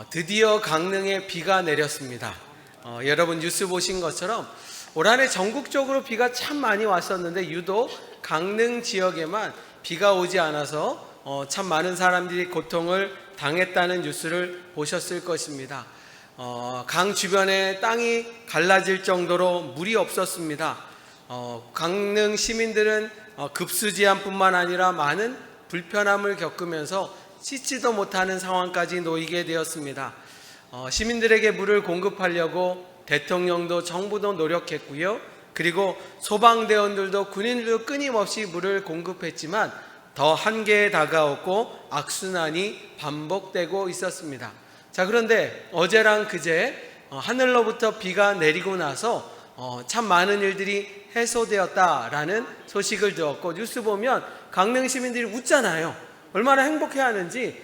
드디어 강릉에 비가 내렸습니다. 여러분 뉴스 보신 것처럼 올 한해 전국적으로 비가 참 많이 왔었는데 유독 강릉 지역에만 비가 오지 않아서 참 많은 사람들이 고통을 당했다는 뉴스를 보셨을 것입니다. 강 주변에 땅이 갈라질 정도로 물이 없었습니다. 강릉 시민들은 급수지한뿐만 아니라 많은 불편함을 겪으면서 씻지도 못하는 상황까지 놓이게 되었습니다. 시민들에게 물을 공급하려고 대통령도 정부도 노력했고요. 그리고 소방대원들도 군인들도 끊임없이 물을 공급했지만 더 한계에 다가왔고 악순환이 반복되고 있었습니다. 자, 그런데 어제랑 그제 하늘로부터 비가 내리고 나서 참 많은 일들이 해소되었다라는 소식을 들었고, 뉴스 보면 강릉 시민들이 웃잖아요. 얼마나 행복해하는지.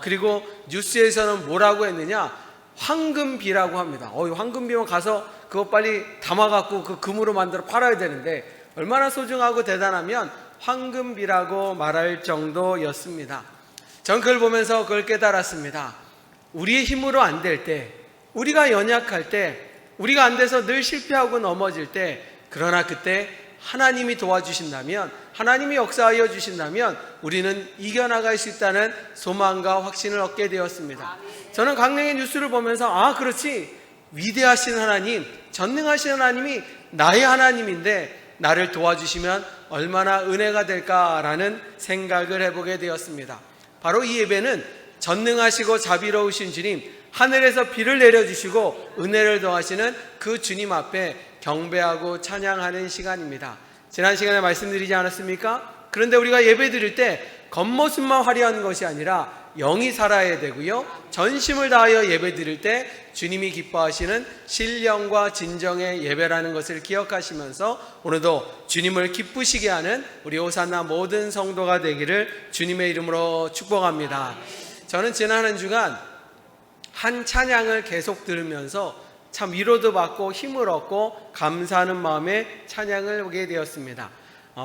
그리고 뉴스에서는 뭐라고 했느냐, 황금비라고 합니다. 황금비면 가서 그거 빨리 담아갖고 그 금으로 만들어 팔아야 되는데 얼마나 소중하고 대단하면 황금비라고 말할 정도였습니다. 전 그걸 보면서 그걸 깨달았습니다. 우리의 힘으로 안 될 때, 우리가 연약할 때, 우리가 안 돼서 늘 실패하고 넘어질 때, 그러나 그때 하나님이 도와주신다면, 하나님이 역사하여 주신다면 우리는 이겨나갈 수 있다는 소망과 확신을 얻게 되었습니다. 저는 강릉의 뉴스를 보면서 그렇지, 위대하신 하나님, 전능하신 하나님이 나의 하나님인데 나를 도와주시면 얼마나 은혜가 될까라는 생각을 해보게 되었습니다. 바로 이 예배는 전능하시고 자비로우신 주님, 하늘에서 비를 내려주시고 은혜를 더하시는 그 주님 앞에 경배하고 찬양하는 시간입니다. 지난 시간에 말씀드리지 않았습니까? 그런데 우리가 예배 드릴 때 겉모습만 화려한 것이 아니라 영이 살아야 되고요, 전심을 다하여 예배 드릴 때 주님이 기뻐하시는 신령과 진정의 예배라는 것을 기억하시면서 오늘도 주님을 기쁘시게 하는 우리 호산나 모든 성도가 되기를 주님의 이름으로 축복합니다. 저는 지난 한 주간 한 찬양을 계속 들으면서 참 위로도 받고 힘을 얻고 감사하는 마음에 찬양을 오게 되었습니다.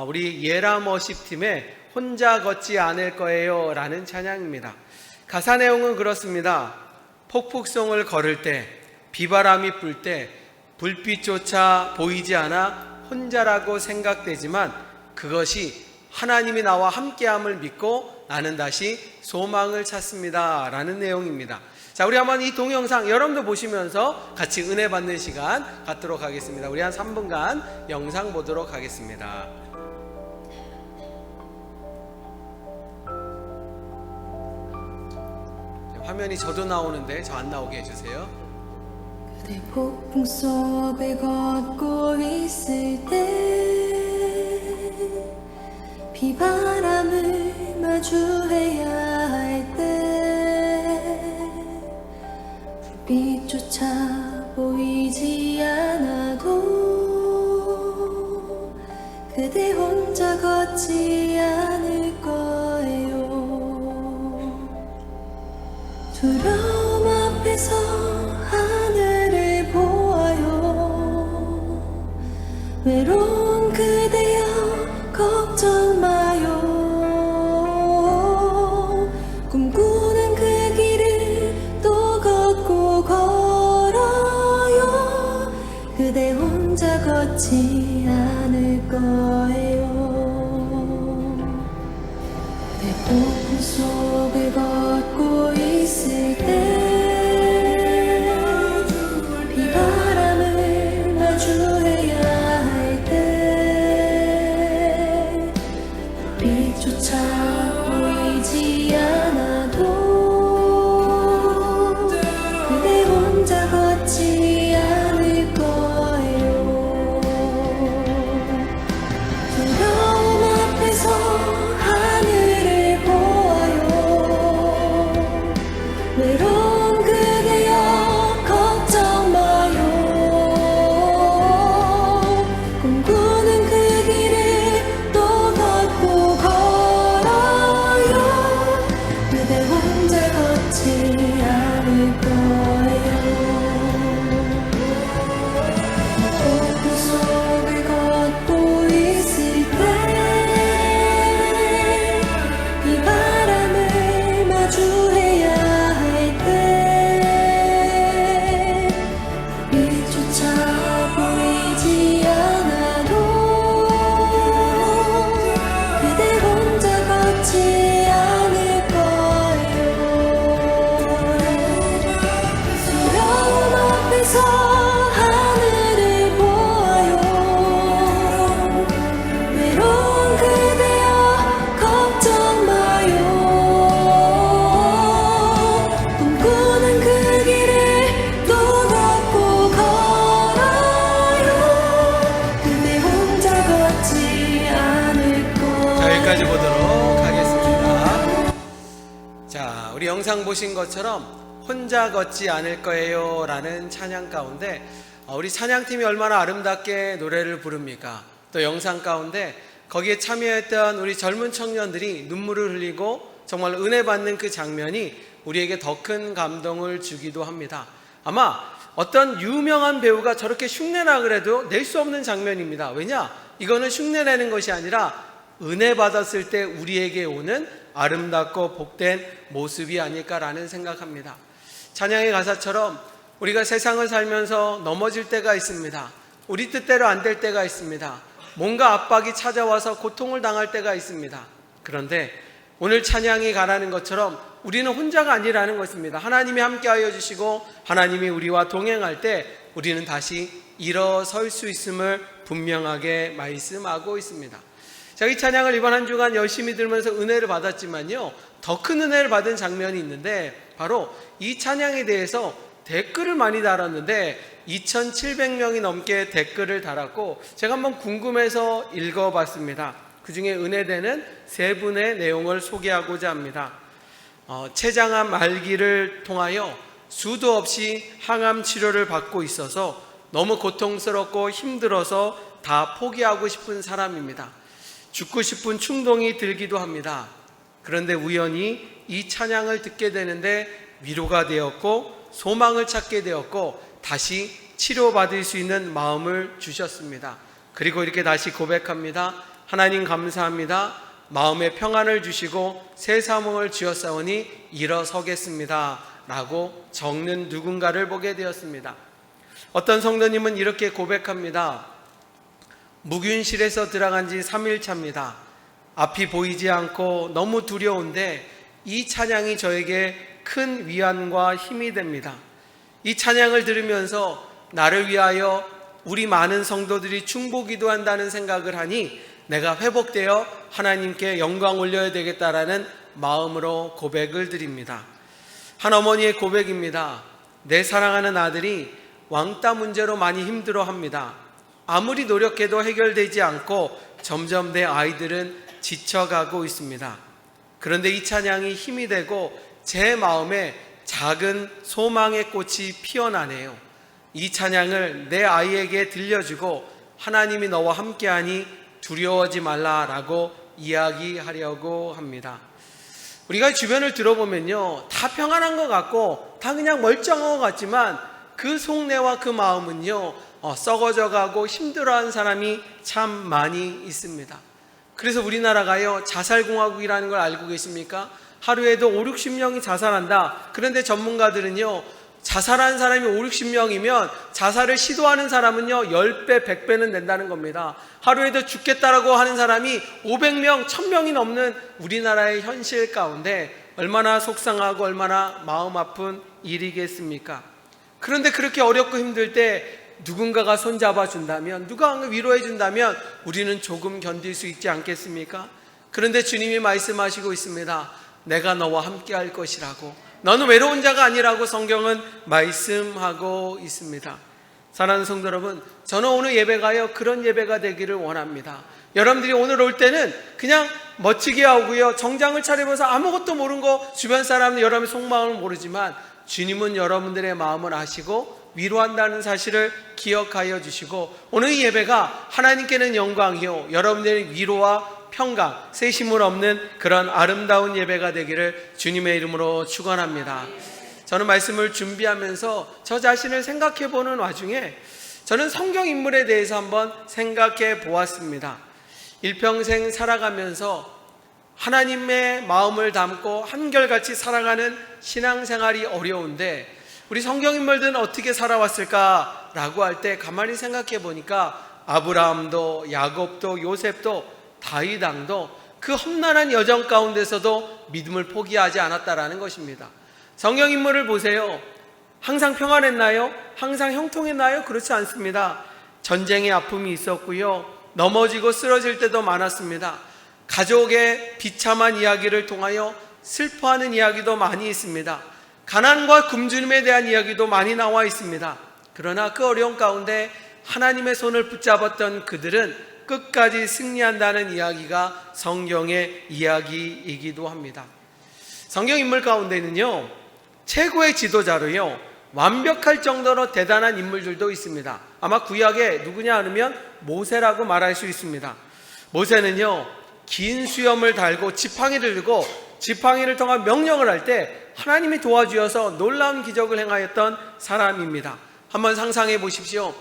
우리 예람 워십팀의 혼자 걷지 않을 거예요 라는 찬양입니다. 가사 내용은 그렇습니다. 폭풍성을 걸을 때, 비바람이 불 때 불빛조차 보이지 않아 혼자라고 생각되지만 그것이 하나님이 나와 함께함을 믿고 나는 다시 소망을 찾습니다 라는 내용입니다. 자, 우리 한번 이 동영상 여러분도 보시면서 같이 은혜 받는 시간 갖도록 하겠습니다. 우리 한 3분간 영상 보도록 하겠습니다. 화면이 저도 나오는데 저 안 나오게 해주세요. 그대 폭풍 속을 걷고 있을 때, 비바람을 마주해야 할 때, 불빛조차 보이지 않아도 그대 혼자 걷지 않을 거예요. 두려움 앞에서 하늘을 보아요. 외로운 그대여 걱정 마요. 꿈꾸는 그 길을 또 걷고 걸어요. 그대 혼자 걷지 않을 거예요. 그대 폭풍 속을 걷고 있을 때, 비바람을 마주해야 할 때, 빛조차 보이지 않아도 그대 혼자 걷지 않을 거예요. 두려움 앞에서 하늘을 보아요. 외로운 그대여 걱정 마요. 꿈꾸는 그 길을 또 걷고 걸어요. 그대 혼자 걷지 않을 거예요. 폭풍 속을 걷고 있을 때, 비바람을 마주해야 할 때, 영상 보신 것처럼 혼자 걷지 않을 거예요 라는 찬양 가운데 우리 찬양팀이 얼마나 아름답게 노래를 부릅니까? 또 영상 가운데 거기에 참여했던 우리 젊은 청년들이 눈물을 흘리고 정말 은혜 받는 그 장면이 우리에게 더 큰 감동을 주기도 합니다. 아마 어떤 유명한 배우가 저렇게 흉내나 그래도 낼 수 없는 장면입니다. 왜냐? 이거는 흉내내는 것이 아니라 은혜 받았을 때 우리에게 오는 아름답고 복된 모습이 아닐까라는 생각합니다. 찬양의 가사처럼 우리가 세상을 살면서 넘어질 때가 있습니다. 우리 뜻대로 안 될 때가 있습니다. 뭔가 압박이 찾아와서 고통을 당할 때가 있습니다. 그런데 오늘 찬양이 가라는 것처럼 우리는 혼자가 아니라는 것입니다. 하나님이 함께하여 주시고 하나님이 우리와 동행할 때 우리는 다시 일어설 수 있음을 분명하게 말씀하고 있습니다. 자, 이 찬양을 이번 한 주간 열심히 들으면서 은혜를 받았지만요, 더 큰 은혜를 받은 장면이 있는데 바로 이 찬양에 대해서 댓글을 많이 달았는데 2,700명이 넘게 댓글을 달았고 제가 한번 궁금해서 읽어봤습니다. 그 중에 은혜되는 세 분의 내용을 소개하고자 합니다. 췌장암 말기를 통하여 수도 없이 항암 치료를 받고 있어서 너무 고통스럽고 힘들어서 다 포기하고 싶은 사람입니다. 죽고 싶은 충동이 들기도 합니다. 그런데 우연히 이 찬양을 듣게 되는데 위로가 되었고 소망을 찾게 되었고 다시 치료받을 수 있는 마음을 주셨습니다. 그리고 이렇게 다시 고백합니다. 하나님 감사합니다. 마음에 평안을 주시고 새 사명을 주었사오니 일어서겠습니다 라고 적는 누군가를 보게 되었습니다. 어떤 성도님은 이렇게 고백합니다. 묵윤실에서 들어간 지 3일 차입니다. 앞이 보이지 않고 너무 두려운데 이 찬양이 저에게 큰 위안과 힘이 됩니다. 이 찬양을 들으면서 나를 위하여 우리 많은 성도들이 중보기도한다는 생각을 하니 내가 회복되어 하나님께 영광 올려야 되겠다라는 마음으로 고백을 드립니다. 한 어머니의 고백입니다. 내 사랑하는 아들이 왕따 문제로 많이 힘들어합니다. 아무리 노력해도 해결되지 않고 점점 내 아이들은 지쳐가고 있습니다. 그런데 이 찬양이 힘이 되고 제 마음에 작은 소망의 꽃이 피어나네요. 이 찬양을 내 아이에게 들려주고 하나님이 너와 함께하니 두려워하지 말라라고 이야기하려고 합니다. 우리가 주변을 들어보면요, 다 평안한 것 같고 다 그냥 멀쩡한 것 같지만 그 속내와 그 마음은요, 썩어져 가고 힘들어하는 사람이 참 많이 있습니다. 그래서 우리나라가요, 자살공화국이라는 걸 알고 계십니까? 하루에도 5, 60명이 자살한다. 그런데 전문가들은요, 자살한 사람이 5, 60명이면 자살을 시도하는 사람은요 10배, 100배는 된다는 겁니다. 하루에도 죽겠다라고 하는 사람이 500명, 1000명이 넘는 우리나라의 현실 가운데 얼마나 속상하고 얼마나 마음 아픈 일이겠습니까? 그런데 그렇게 어렵고 힘들 때 누군가가 손잡아 준다면, 누가 위로해 준다면 우리는 조금 견딜 수 있지 않겠습니까? 그런데 주님이 말씀하시고 있습니다. 내가 너와 함께 할 것이라고. 너는 외로운 자가 아니라고 성경은 말씀하고 있습니다. 사랑하는 성도 여러분, 저는 오늘 예배가요, 그런 예배가 되기를 원합니다. 여러분들이 오늘 올 때는 그냥 멋지게 오고요, 정장을 차려입어서 아무것도 모르는 거, 주변 사람은 여러분의 속마음을 모르지만 주님은 여러분들의 마음을 아시고 위로한다는 사실을 기억하여 주시고, 오늘 이 예배가 하나님께는 영광이요 여러분들의 위로와 평강, 세심을 없는 그런 아름다운 예배가 되기를 주님의 이름으로 축원합니다. 저는 말씀을 준비하면서 저 자신을 생각해 보는 와중에 저는 성경 인물에 대해서 한번 생각해 보았습니다. 일평생 살아가면서 하나님의 마음을 담고 한결같이 살아가는 신앙생활이 어려운데 우리 성경 인물들은 어떻게 살아왔을까라고 할 때 가만히 생각해 보니까 아브라함도, 야곱도, 요셉도, 다윗 왕도 그 험난한 여정 가운데서도 믿음을 포기하지 않았다라는 것입니다. 성경 인물을 보세요. 항상 평안했나요? 항상 형통했나요? 그렇지 않습니다. 전쟁의 아픔이 있었고요, 넘어지고 쓰러질 때도 많았습니다. 가족의 비참한 이야기를 통하여 슬퍼하는 이야기도 많이 있습니다. 가난과 굶주림에 대한 이야기도 많이 나와 있습니다. 그러나 그 어려운 가운데 하나님의 손을 붙잡았던 그들은 끝까지 승리한다는 이야기가 성경의 이야기이기도 합니다. 성경 인물 가운데는요, 최고의 지도자로요, 완벽할 정도로 대단한 인물들도 있습니다. 아마 구약에 누구냐 하면 모세라고 말할 수 있습니다. 모세는요, 긴 수염을 달고 지팡이를 들고 지팡이를 통한 명령을 할 때 하나님이 도와주어서 놀라운 기적을 행하였던 사람입니다. 한번 상상해 보십시오.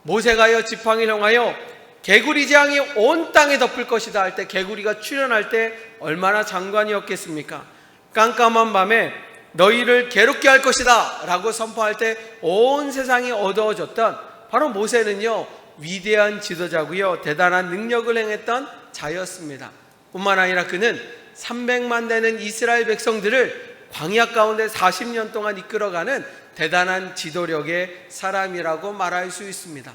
모세가요, 지팡이를 향하여 개구리 재앙이 온 땅에 덮을 것이다 할 때, 개구리가 출현할 때 얼마나 장관이었겠습니까? 깜깜한 밤에 너희를 괴롭게 할 것이다 라고 선포할 때 온 세상이 어두워졌던 바로 모세는요, 위대한 지도자고요, 대단한 능력을 행했던 자였습니다. 뿐만 아니라 그는 300만 되는 이스라엘 백성들을 광야 가운데 40년 동안 이끌어가는 대단한 지도력의 사람이라고 말할 수 있습니다.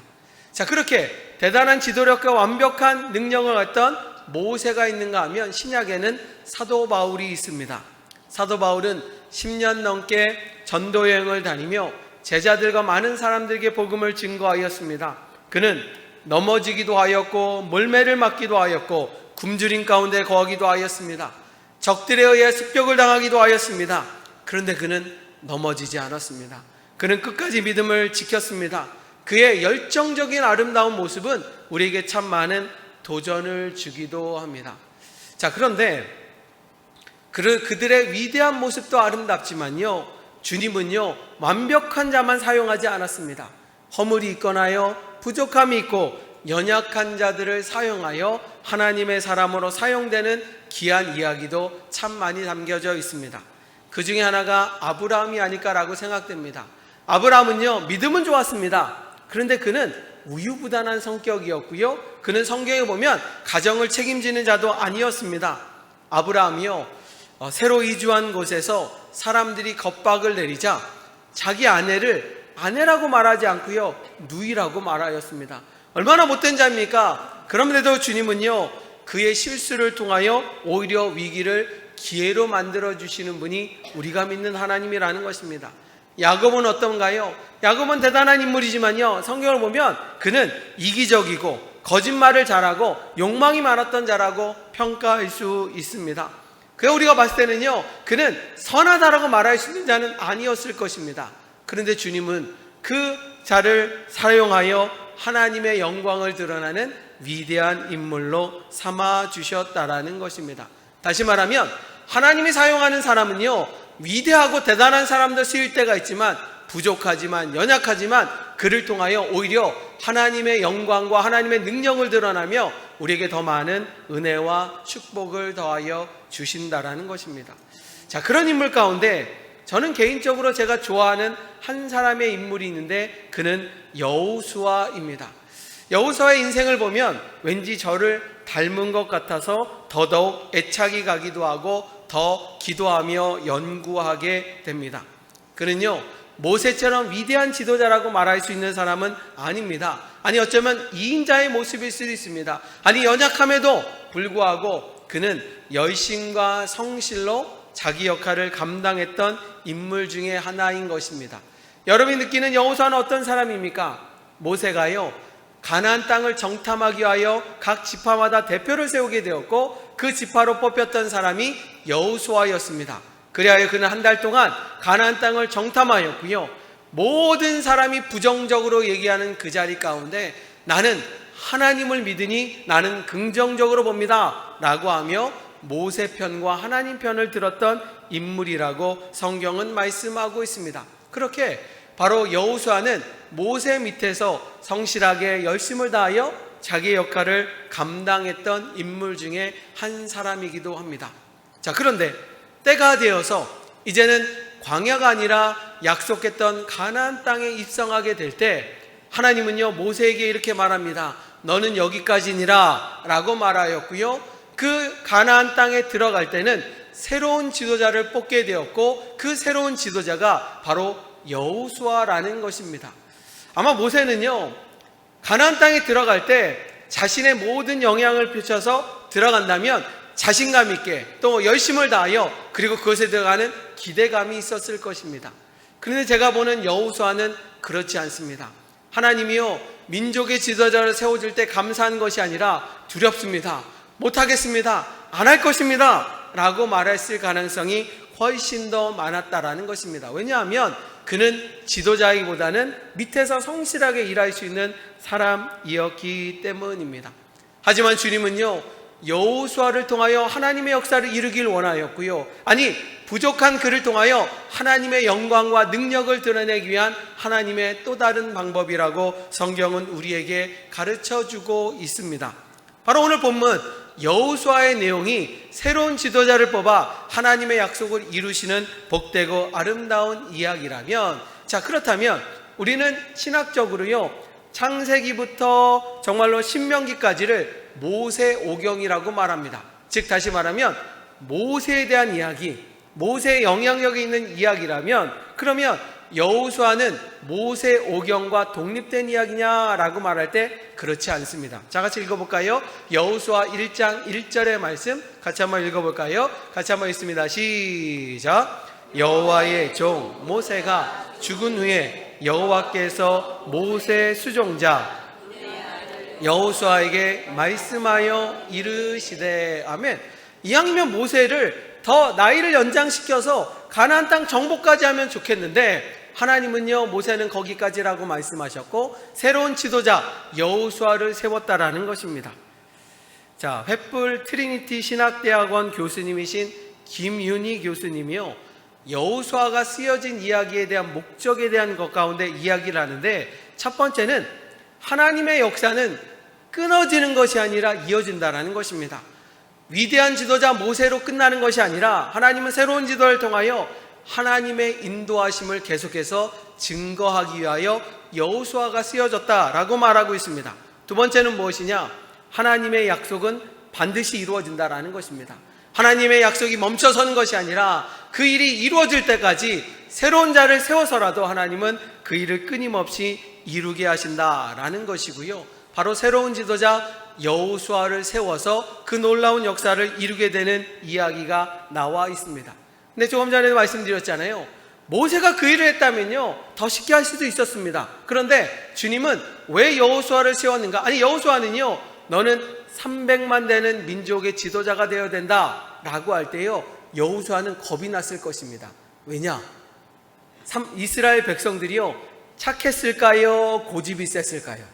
자, 그렇게 대단한 지도력과 완벽한 능력을 갖던 모세가 있는가 하면 신약에는 사도 바울이 있습니다. 사도 바울은 10년 넘게 전도 여행을 다니며 제자들과 많은 사람들에게 복음을 증거하였습니다. 그는 넘어지기도 하였고 몰매를 맞기도 하였고 굶주림 가운데 거하기도 하였습니다. 적들에 의해 습격을 당하기도 하였습니다. 그런데 그는 넘어지지 않았습니다. 그는 끝까지 믿음을 지켰습니다. 그의 열정적인 아름다운 모습은 우리에게 참 많은 도전을 주기도 합니다. 자, 그런데 그들의 위대한 모습도 아름답지만요, 주님은요, 완벽한 자만 사용하지 않았습니다. 허물이 있거나요, 부족함이 있고 연약한 자들을 사용하여 하나님의 사람으로 사용되는 귀한 이야기도 참 많이 담겨져 있습니다. 그 중에 하나가 아브라함이 아닐까라고 생각됩니다. 아브라함은요, 믿음은 좋았습니다. 그런데 그는 우유부단한 성격이었고요, 그는 성경에 보면 가정을 책임지는 자도 아니었습니다. 아브라함이요, 새로 이주한 곳에서 사람들이 겁박을 내리자 자기 아내를 아내라고 말하지 않고요, 누이라고 말하였습니다. 얼마나 못된 자입니까? 그런데도 주님은요, 그의 실수를 통하여 오히려 위기를 기회로 만들어주시는 분이 우리가 믿는 하나님이라는 것입니다. 야곱은 어떤가요? 야곱은 대단한 인물이지만요, 성경을 보면 그는 이기적이고 거짓말을 잘하고 욕망이 많았던 자라고 평가할 수 있습니다. 그래서 우리가 봤을 때는요, 그는 선하다라고 말할 수 있는 자는 아니었을 것입니다. 그런데 주님은 그 자를 사용하여 하나님의 영광을 드러나는 위대한 인물로 삼아 주셨다라는 것입니다. 다시 말하면 하나님이 사용하는 사람은요, 위대하고 대단한 사람도 쓰일 때가 있지만 부족하지만 연약하지만 그를 통하여 오히려 하나님의 영광과 하나님의 능력을 드러나며 우리에게 더 많은 은혜와 축복을 더하여 주신다라는 것입니다. 자, 그런 인물 가운데 저는 개인적으로 제가 좋아하는 한 사람의 인물이 있는데 그는 여호수아입니다. 여호수아의 인생을 보면 왠지 저를 닮은 것 같아서 더더욱 애착이 가기도 하고 더 기도하며 연구하게 됩니다. 그는요, 모세처럼 위대한 지도자라고 말할 수 있는 사람은 아닙니다. 아니, 어쩌면 이인자의 모습일 수도 있습니다. 아니, 연약함에도 불구하고 그는 열심과 성실로 자기 역할을 감당했던 인물 중에 하나인 것입니다. 여러분이 느끼는 여호수아는 어떤 사람입니까? 모세가요, 가나안 땅을 정탐하기 위하여 각 지파마다 대표를 세우게 되었고 그 지파로 뽑혔던 사람이 여호수아였습니다. 그리하여 그는 한 달 동안 가나안 땅을 정탐하였고요, 모든 사람이 부정적으로 얘기하는 그 자리 가운데 나는 하나님을 믿으니 나는 긍정적으로 봅니다 라고 하며 모세 편과 하나님 편을 들었던 인물이라고 성경은 말씀하고 있습니다. 그렇게 바로 여호수아는 모세 밑에서 성실하게 열심을 다하여 자기의 역할을 감당했던 인물 중에 한 사람이기도 합니다. 자, 그런데 때가 되어서 이제는 광야가 아니라 약속했던 가나안 땅에 입성하게 될 때 하나님은요, 모세에게 이렇게 말합니다. 너는 여기까지니라 라고 말하였고요, 그 가나안 땅에 들어갈 때는 새로운 지도자를 뽑게 되었고 그 새로운 지도자가 바로 여호수아라는 것입니다. 아마 모세는요, 가나안 땅에 들어갈 때 자신의 모든 영향을 펼쳐서 들어간다면 자신감 있게 또 열심을 다하여 그리고 그것에 들어가는 기대감이 있었을 것입니다. 그런데 제가 보는 여호수아는 그렇지 않습니다. 하나님이요, 민족의 지도자를 세워줄 때 감사한 것이 아니라 두렵습니다, 못하겠습니다, 안 할 것입니다 라고 말했을 가능성이 훨씬 더 많았다라는 것입니다. 왜냐하면 그는 지도자이기보다는 밑에서 성실하게 일할 수 있는 사람이었기 때문입니다. 하지만 주님은요, 여호수아를 통하여 하나님의 역사를 이루길 원하였고요, 아니 부족한 그를 통하여 하나님의 영광과 능력을 드러내기 위한 하나님의 또 다른 방법이라고 성경은 우리에게 가르쳐주고 있습니다. 바로 오늘 본문 여호수아의 내용이 새로운 지도자를 뽑아 하나님의 약속을 이루시는 복되고 아름다운 이야기라면, 자, 그렇다면 우리는 신학적으로요, 창세기부터 정말로 신명기까지를 모세오경이라고 말합니다. 즉 다시 말하면 모세에 대한 이야기, 모세의 영향력이 있는 이야기라면, 그러면 여호수아는 모세오경과 독립된 이야기냐라고 말할 때 그렇지 않습니다. 자, 같이 읽어볼까요? 여호수아 1장 1절의 말씀 같이 한번 읽어볼까요? 같이 한번 읽습니다. 시작. 여호와의 종 모세가 죽은 후에 여호와께서 모세 수종자 여호수아에게 말씀하여 이르시되. 아멘. 이왕이면 모세를 더 나이를 연장시켜서 가나안 땅 정복까지 하면 좋겠는데, 하나님은요, 모세는 거기까지라고 말씀하셨고 새로운 지도자 여호수아를 세웠다라는 것입니다. 자, 횃불 트리니티 신학대학원 교수님이신 김윤희 교수님이요, 여호수아가 쓰여진 이야기에 대한 목적에 대한 것 가운데 이야기를 하는데, 첫 번째는 하나님의 역사는 끊어지는 것이 아니라 이어진다라는 것입니다. 위대한 지도자 모세로 끝나는 것이 아니라 하나님은 새로운 지도를 통하여 하나님의 인도하심을 계속해서 증거하기 위하여 여호수아가 쓰여졌다라고 말하고 있습니다. 두 번째는 무엇이냐? 하나님의 약속은 반드시 이루어진다라는 것입니다. 하나님의 약속이 멈춰서는 것이 아니라 그 일이 이루어질 때까지 새로운 자를 세워서라도 하나님은 그 일을 끊임없이 이루게 하신다라는 것이고요, 바로 새로운 지도자 여호수아를 세워서 그 놀라운 역사를 이루게 되는 이야기가 나와 있습니다. 근데 조금 전에도 말씀드렸잖아요. 모세가 그 일을 했다면요, 더 쉽게 할 수도 있었습니다. 그런데 주님은 왜 여호수아를 세웠는가? 아니, 여호수아는요, 너는 300만 되는 민족의 지도자가 되어야 된다 라고 할 때요, 여호수아는 겁이 났을 것입니다. 왜냐? 이스라엘 백성들이요, 착했을까요? 고집이 셌을까요?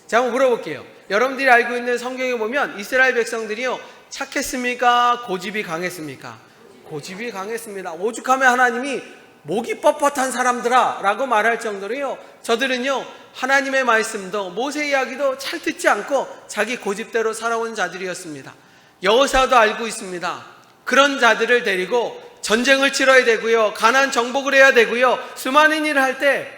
자, 한번 물어볼게요. 여러분들이 알고 있는 성경에 보면 이스라엘 백성들이요, 착했습니까? 고집이 강했습니까? 고집이 강했습니다. 오죽하면 하나님이 목이 뻣뻣한 사람들아 라고 말할 정도로요, 저들은요, 하나님의 말씀도 모세 이야기도 잘 듣지 않고 자기 고집대로 살아온 자들이었습니다. 여호수아도 알고 있습니다. 그런 자들을 데리고 전쟁을 치러야 되고요, 가나안 정복을 해야 되고요, 수많은 일을 할 때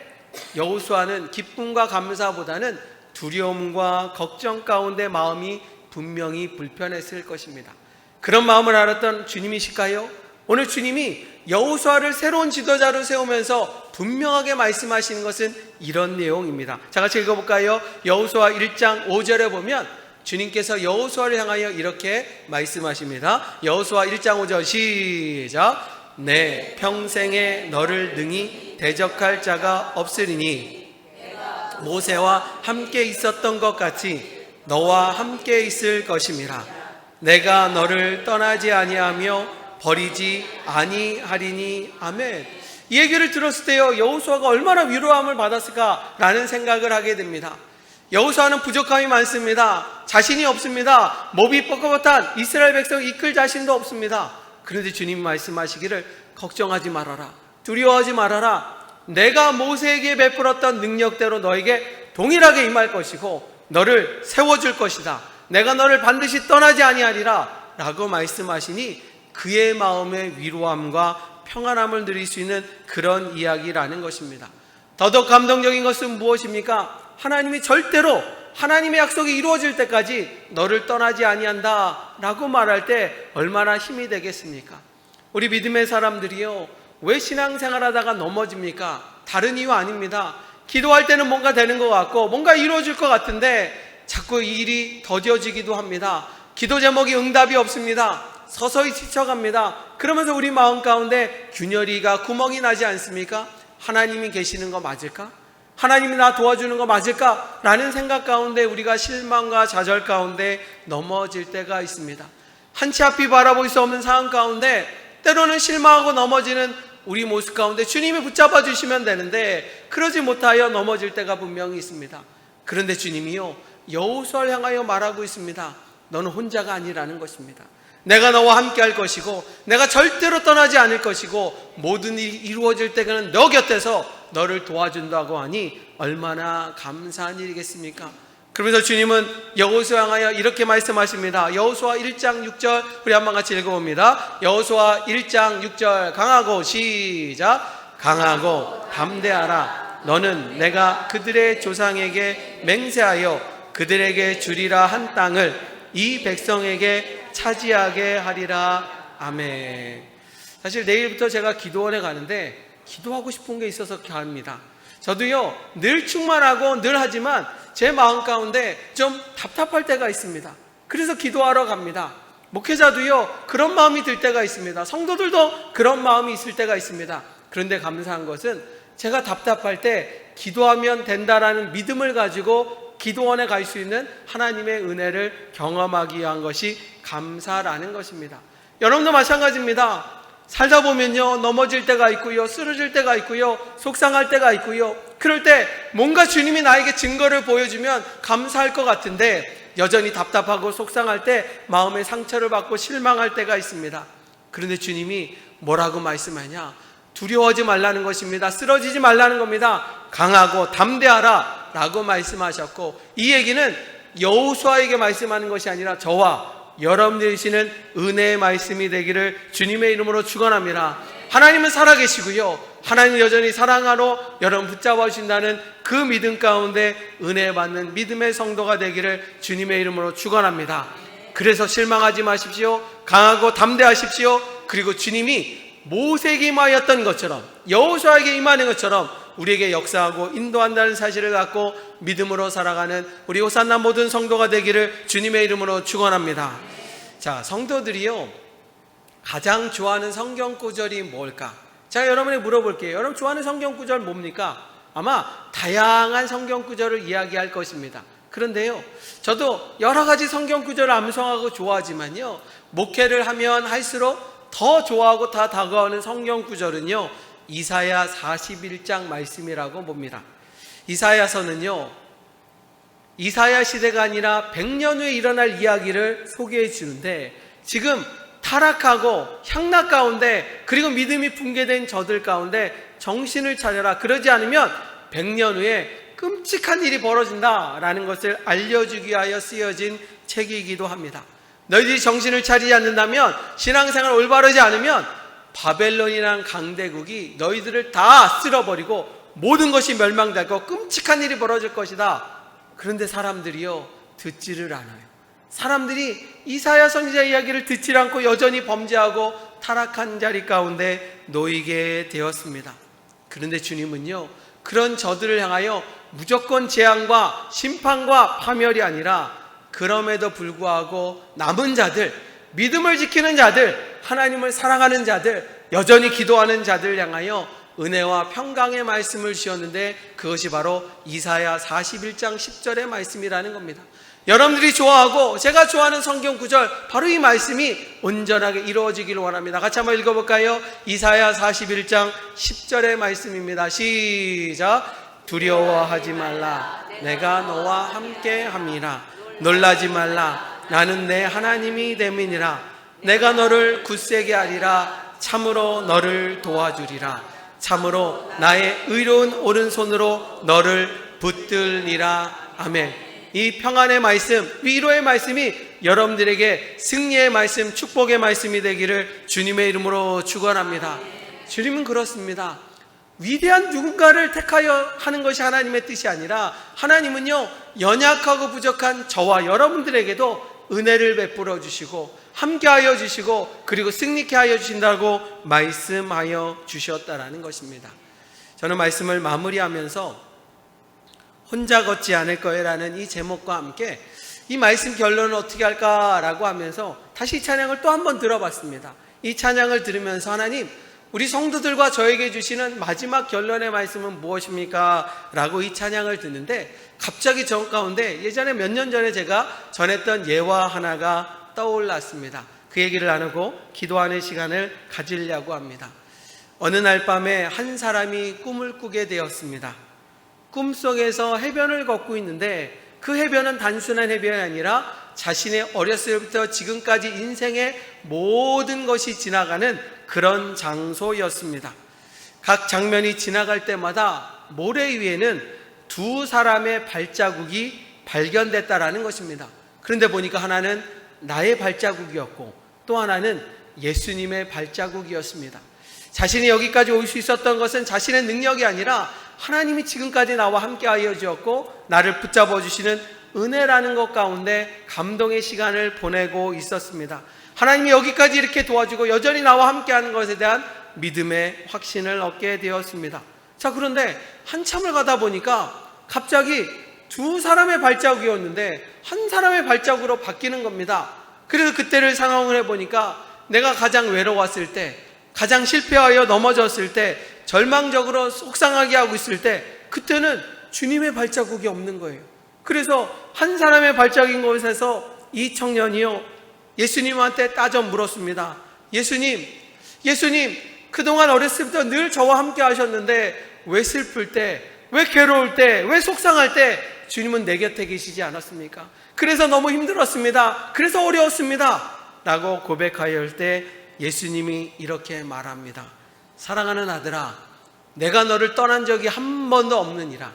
여호수아는 기쁨과 감사보다는 두려움과 걱정 가운데 마음이 분명히 불편했을 것입니다. 그런 마음을 알았던 주님이실까요? 오늘 주님이 여호수아를 새로운 지도자로 세우면서 분명하게 말씀하시는 것은 이런 내용입니다. 자, 같이 읽어볼까요? 여호수아 1장 5절에 보면 주님께서 여호수아를 향하여 이렇게 말씀하십니다. 여호수아 1장 5절 시작. 내 평생에 너를 능히 대적할 자가 없으리니 모세와 함께 있었던 것 같이 너와 함께 있을 것임이라. 내가 너를 떠나지 아니하며 버리지 아니하리니. 아멘. 이 얘기를 들었을 때요, 여호수아가 얼마나 위로함을 받았을까라는 생각을 하게 됩니다. 여호수아는 부족함이 많습니다. 자신이 없습니다. 몸이 뻣뻣한 이스라엘 백성 이끌 자신도 없습니다. 그런데 주님 말씀하시기를 걱정하지 말아라, 두려워하지 말아라. 내가 모세에게 베풀었던 능력대로 너에게 동일하게 임할 것이고 너를 세워줄 것이다. 내가 너를 반드시 떠나지 아니하리라 라고 말씀하시니 그의 마음의 위로함과 평안함을 누릴 수 있는 그런 이야기라는 것입니다. 더더욱 감동적인 것은 무엇입니까? 하나님이 절대로 하나님의 약속이 이루어질 때까지 너를 떠나지 아니한다 라고 말할 때 얼마나 힘이 되겠습니까? 우리 믿음의 사람들이요, 왜 신앙생활하다가 넘어집니까? 다른 이유 아닙니다. 기도할 때는 뭔가 되는 것 같고 뭔가 이루어질 것 같은데 자꾸 이 일이 더뎌지기도 합니다. 기도 제목이 응답이 없습니다. 서서히 지쳐갑니다. 그러면서 우리 마음 가운데 균열이가 구멍이 나지 않습니까? 하나님이 계시는 거 맞을까? 하나님이 나 도와주는 거 맞을까? 라는 생각 가운데 우리가 실망과 좌절 가운데 넘어질 때가 있습니다. 한치 앞이 바라볼 수 없는 상황 가운데 때로는 실망하고 넘어지는 우리 모습 가운데 주님이 붙잡아 주시면 되는데 그러지 못하여 넘어질 때가 분명히 있습니다. 그런데 주님이요, 여호수아를 향하여 말하고 있습니다. 너는 혼자가 아니라는 것입니다. 내가 너와 함께 할 것이고 내가 절대로 떠나지 않을 것이고 모든 일이 이루어질 때는 너 곁에서 너를 도와준다고 하니 얼마나 감사한 일이겠습니까? 그러면서 주님은 여호수아 향하여 이렇게 말씀하십니다. 여호수아 1장 6절 우리 한번 같이 읽어봅니다. 여호수아 1장 6절 강하고 시작. 강하고 담대하라. 너는 내가 그들의 조상에게 맹세하여 그들에게 주리라 한 땅을 이 백성에게 차지하게 하리라. 아멘. 사실 내일부터 제가 기도원에 가는데 기도하고 싶은 게 있어서 갑니다. 저도요, 늘 충만하고 늘 하지만 제 마음 가운데 좀 답답할 때가 있습니다. 그래서 기도하러 갑니다. 목회자도요, 그런 마음이 들 때가 있습니다. 성도들도 그런 마음이 있을 때가 있습니다. 그런데 감사한 것은 제가 답답할 때 기도하면 된다라는 믿음을 가지고 기도원에 갈 수 있는 하나님의 은혜를 경험하기 위한 것이 감사라는 것입니다. 여러분도 마찬가지입니다. 살다 보면요, 넘어질 때가 있고요, 쓰러질 때가 있고요, 속상할 때가 있고요. 그럴 때 뭔가 주님이 나에게 증거를 보여주면 감사할 것 같은데 여전히 답답하고 속상할 때 마음의 상처를 받고 실망할 때가 있습니다. 그런데 주님이 뭐라고 말씀하냐? 두려워하지 말라는 것입니다. 쓰러지지 말라는 겁니다. 강하고 담대하라 라고 말씀하셨고, 이 얘기는 여호수아에게 말씀하는 것이 아니라 저와 여러분들이 주시는 은혜의 말씀이 되기를 주님의 이름으로 축원합니다. 하나님은 살아계시고요, 하나님 여전히 사랑하러 여러분 붙잡아 주신다는 그 믿음 가운데 은혜 받는 믿음의 성도가 되기를 주님의 이름으로 축원합니다. 그래서 실망하지 마십시오. 강하고 담대하십시오. 그리고 주님이 모세에게 임하였던 것처럼, 여호수아에게 임하는 것처럼 우리에게 역사하고 인도한다는 사실을 갖고 믿음으로 살아가는 우리 호산나 모든 성도가 되기를 주님의 이름으로 축원합니다. 자, 성도들이요, 가장 좋아하는 성경 구절이 뭘까? 제가 여러분에게 물어볼게요. 여러분 좋아하는 성경 구절 뭡니까? 아마 다양한 성경 구절을 이야기할 것입니다. 그런데요, 저도 여러 가지 성경 구절을 암송하고 좋아하지만요, 목회를 하면 할수록 더 좋아하고 다 다가오는 성경 구절은요, 이사야 41장 말씀이라고 봅니다. 이사야서는요, 이사야 시대가 아니라 100년 후에 일어날 이야기를 소개해 주는데, 지금 타락하고 향락 가운데 그리고 믿음이 붕괴된 저들 가운데 정신을 차려라, 그러지 않으면 100년 후에 끔찍한 일이 벌어진다라는 것을 알려주기 위하여 쓰여진 책이기도 합니다. 너희들이 정신을 차리지 않는다면, 신앙생활을 올바르지 않으면 바벨론이라는 강대국이 너희들을 다 쓸어버리고 모든 것이 멸망되고 끔찍한 일이 벌어질 것이다. 그런데 사람들이요, 듣지를 않아요. 사람들이 이사야 선지자 이야기를 듣지 않고 여전히 범죄하고 타락한 자리 가운데 놓이게 되었습니다. 그런데 주님은요, 그런 저들을 향하여 무조건 재앙과 심판과 파멸이 아니라 그럼에도 불구하고 남은 자들, 믿음을 지키는 자들, 하나님을 사랑하는 자들, 여전히 기도하는 자들 향하여 은혜와 평강의 말씀을 주셨는데, 그것이 바로 이사야 41장 10절의 말씀이라는 겁니다. 여러분들이 좋아하고 제가 좋아하는 성경 구절, 바로 이 말씀이 온전하게 이루어지기를 원합니다. 같이 한번 읽어볼까요? 이사야 41장 10절의 말씀입니다. 시작. 두려워하지 말라. 내가 너와 함께 함이라. 놀라지 말라. 나는 내 하나님이 됨이니라. 내가 너를 굳세게 하리라. 참으로 너를 도와주리라. 참으로 나의 의로운 오른손으로 너를 붙들리라. 아멘. 이 평안의 말씀, 위로의 말씀이 여러분들에게 승리의 말씀, 축복의 말씀이 되기를 주님의 이름으로 축원합니다. 주님은 그렇습니다. 위대한 누군가를 택하여 하는 것이 하나님의 뜻이 아니라, 하나님은요, 연약하고 부족한 저와 여러분들에게도 은혜를 베풀어 주시고 함께하여 주시고 그리고 승리케 하여 주신다고 말씀하여 주셨다라는 것입니다. 저는 말씀을 마무리하면서 혼자 걷지 않을 거라는 이 제목과 함께 이 말씀 결론을 어떻게 할까라고 하면서 다시 이 찬양을 또 한 번 들어봤습니다. 이 찬양을 들으면서 하나님, 우리 성도들과 저에게 주시는 마지막 결론의 말씀은 무엇입니까? 라고 이 찬양을 듣는데, 갑자기 저 가운데 예전에 몇 년 전에 제가 전했던 예화 하나가 떠올랐습니다. 그 얘기를 나누고 기도하는 시간을 가지려고 합니다. 어느 날 밤에 한 사람이 꿈을 꾸게 되었습니다. 꿈속에서 해변을 걷고 있는데 그 해변은 단순한 해변이 아니라 자신의 어렸을 때부터 지금까지 인생의 모든 것이 지나가는 그런 장소였습니다. 각 장면이 지나갈 때마다 모래 위에는 두 사람의 발자국이 발견됐다라는 것입니다. 그런데 보니까 하나는 나의 발자국이었고 또 하나는 예수님의 발자국이었습니다. 자신이 여기까지 올 수 있었던 것은 자신의 능력이 아니라 하나님이 지금까지 나와 함께 하여 주었고 나를 붙잡아 주시는 은혜라는 것 가운데 감동의 시간을 보내고 있었습니다. 하나님이 여기까지 이렇게 도와주고 여전히 나와 함께 하는 것에 대한 믿음의 확신을 얻게 되었습니다. 자, 그런데 한참을 가다 보니까 갑자기 두 사람의 발자국이었는데 한 사람의 발자국으로 바뀌는 겁니다. 그래서 그때를 상황을 해보니까 내가 가장 외로웠을 때, 가장 실패하여 넘어졌을 때, 절망적으로 속상하게 하고 있을 때, 그때는 주님의 발자국이 없는 거예요. 그래서 한 사람의 발자국인 곳에서 이 청년이요, 예수님한테 따져 물었습니다. 예수님, 그동안 어렸을 때부터 늘 저와 함께 하셨는데 왜 슬플 때, 왜 괴로울 때, 왜 속상할 때 주님은 내 곁에 계시지 않았습니까? 그래서 너무 힘들었습니다. 그래서 어려웠습니다. 라고 고백하여 때 예수님이 이렇게 말합니다. 사랑하는 아들아, 내가 너를 떠난 적이 한 번도 없느니라.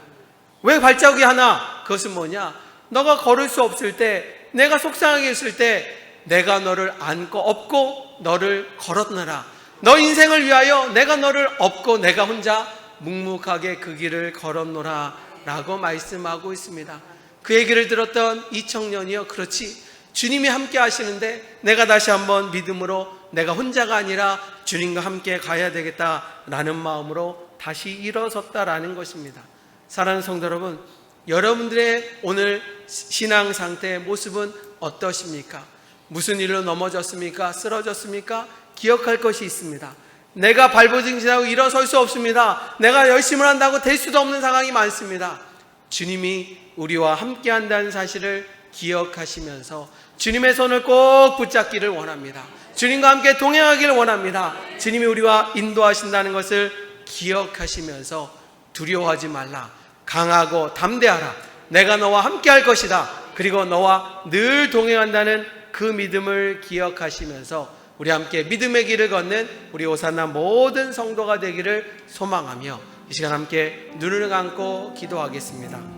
왜 발자국이 하나? 그것은 뭐냐? 너가 걸을 수 없을 때, 내가 속상하게 있을 때 내가 너를 안고 업고 너를 걸었느라. 너 인생을 위하여 내가 너를 업고 내가 혼자 묵묵하게 그 길을 걸었노라 라고 말씀하고 있습니다. 그 얘기를 들었던 이 청년이요, 그렇지, 주님이 함께 하시는데 내가 다시 한번 믿음으로 내가 혼자가 아니라 주님과 함께 가야 되겠다라는 마음으로 다시 일어섰다라는 것입니다. 사랑하는 성도 여러분, 여러분들의 오늘 신앙 상태의 모습은 어떠십니까? 무슨 일로 넘어졌습니까? 쓰러졌습니까? 기억할 것이 있습니다. 내가 발버둥치다고 일어설 수 없습니다. 내가 열심을 한다고 될 수도 없는 상황이 많습니다. 주님이 우리와 함께 한다는 사실을 기억하시면서 주님의 손을 꼭 붙잡기를 원합니다. 주님과 함께 동행하기를 원합니다. 주님이 우리와 인도하신다는 것을 기억하시면서 두려워하지 말라. 강하고 담대하라. 내가 너와 함께 할 것이다. 그리고 너와 늘 동행한다는 그 믿음을 기억하시면서 우리 함께 믿음의 길을 걷는 우리 오산나 모든 성도가 되기를 소망하며 이 시간 함께 눈을 감고 기도하겠습니다.